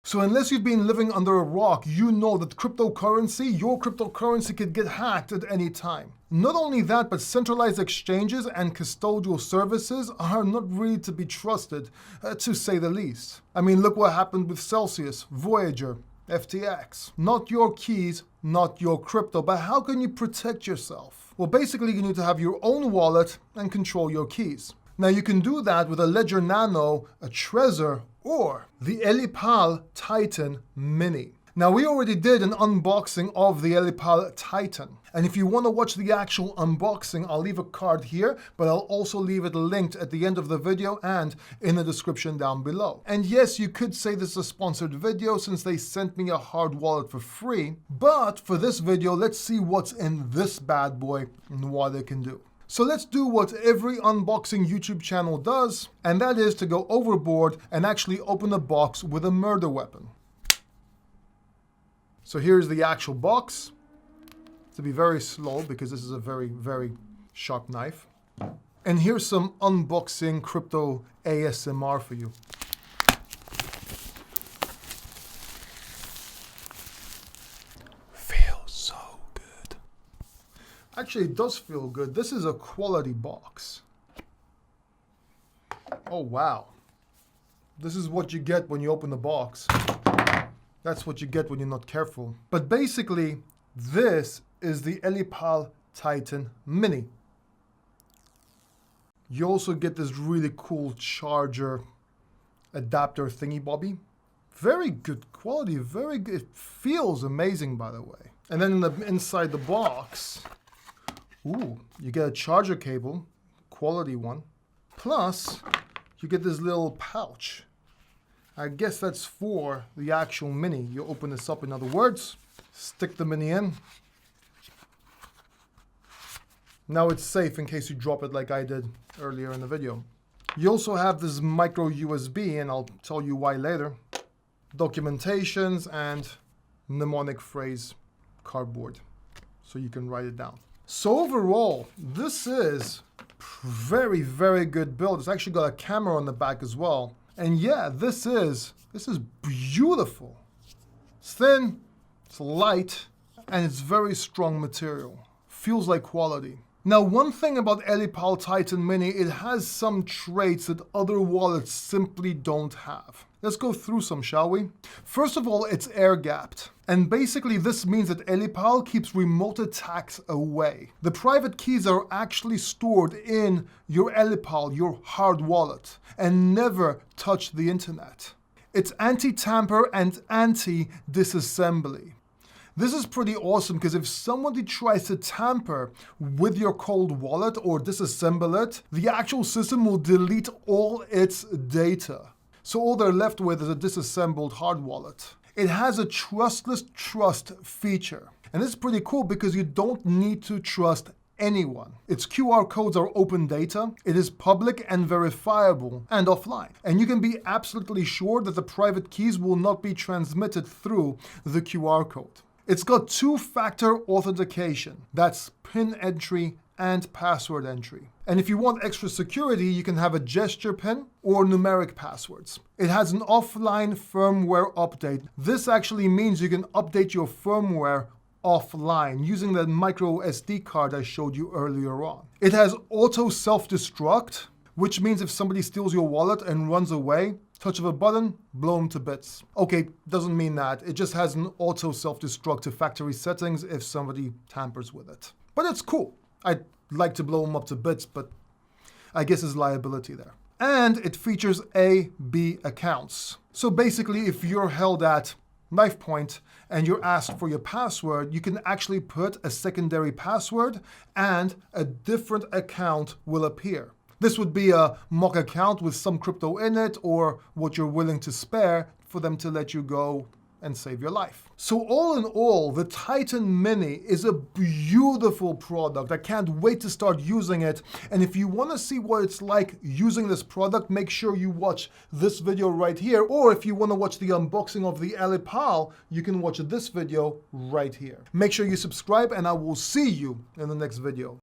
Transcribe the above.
So unless you've been living under a rock, you know that your cryptocurrency could get hacked at any time. Not only that, but centralized exchanges and custodial services are not really to be trusted, to say the least. I mean, look what happened with Celsius, Voyager, FTX. Not your keys, not your crypto, but how can you protect yourself? Well, basically you need to have your own wallet and control your keys. Now you can do that with a Ledger Nano, a Trezor, or the Ellipal Titan Mini. Now we already did an unboxing of the Ellipal Titan. And if you want to watch the actual unboxing, I'll leave a card here, but I'll also leave it linked at the end of the video and in the description down below. And yes, you could say this is a sponsored video since they sent me a hard wallet for free. But for this video, let's see what's in this bad boy and what it can do. So let's do what every unboxing YouTube channel does, and that is to go overboard and actually open the box with a murder weapon. So here's the actual box. To be very slow because this is a very, very sharp knife. And here's some unboxing crypto ASMR for you. Actually, it does feel good. This is a quality box. Oh, wow. This is what you get when you open the box. That's what you get when you're not careful. But basically, this is the Ellipal Titan Mini. You also get this really cool charger adapter thingy bobby. Very good quality, very good. It feels amazing, by the way. And then inside the box, ooh, you get a charger cable, quality one. Plus, you get this little pouch. I guess that's for the actual Mini. You open this up, in other words, stick the Mini in. Now it's safe in case you drop it like I did earlier in the video. You also have this micro USB, and I'll tell you why later. Documentations and mnemonic phrase cardboard, so you can write it down. So overall, this is very, very good build. It's actually got a camera on the back as well. And yeah, this is beautiful. It's thin, it's light, and it's very strong material. Feels like quality. Now, one thing about Ellipal Titan Mini, it has some traits that other wallets simply don't have. Let's go through some, shall we? First of all, it's air-gapped. And basically this means that Ellipal keeps remote attacks away. The private keys are actually stored in your Ellipal, your hard wallet, and never touch the internet. It's anti-tamper and anti-disassembly. This is pretty awesome because if somebody tries to tamper with your cold wallet or disassemble it, the actual system will delete all its data. So all they're left with is a disassembled hard wallet. It has a trustless trust feature. And this is pretty cool because you don't need to trust anyone. Its QR codes are open data, it is public and verifiable and offline. And you can be absolutely sure that the private keys will not be transmitted through the QR code. It's got two-factor authentication. That's PIN entry and password entry. And if you want extra security, you can have a gesture PIN or numeric passwords. It has an offline firmware update. This actually means you can update your firmware offline using that micro SD card I showed you earlier on. It has auto self-destruct, which means if somebody steals your wallet and runs away, touch of a button, blow them to bits. Okay, doesn't mean that. It just has an auto self-destruct to factory settings if somebody tampers with it. But it's cool. I'd like to blow them up to bits, but I guess there's liability there. And it features A/B accounts. So basically, if you're held at knife point and you're asked for your password, you can actually put a secondary password and a different account will appear. This would be a mock account with some crypto in it or what you're willing to spare for them to let you go and save your life. So all in all, the Titan Mini is a beautiful product. I can't wait to start using it. And if you want to see what it's like using this product, make sure you watch this video right here. Or if you want to watch the unboxing of the Ellipal, you can watch this video right here. Make sure you subscribe and I will see you in the next video.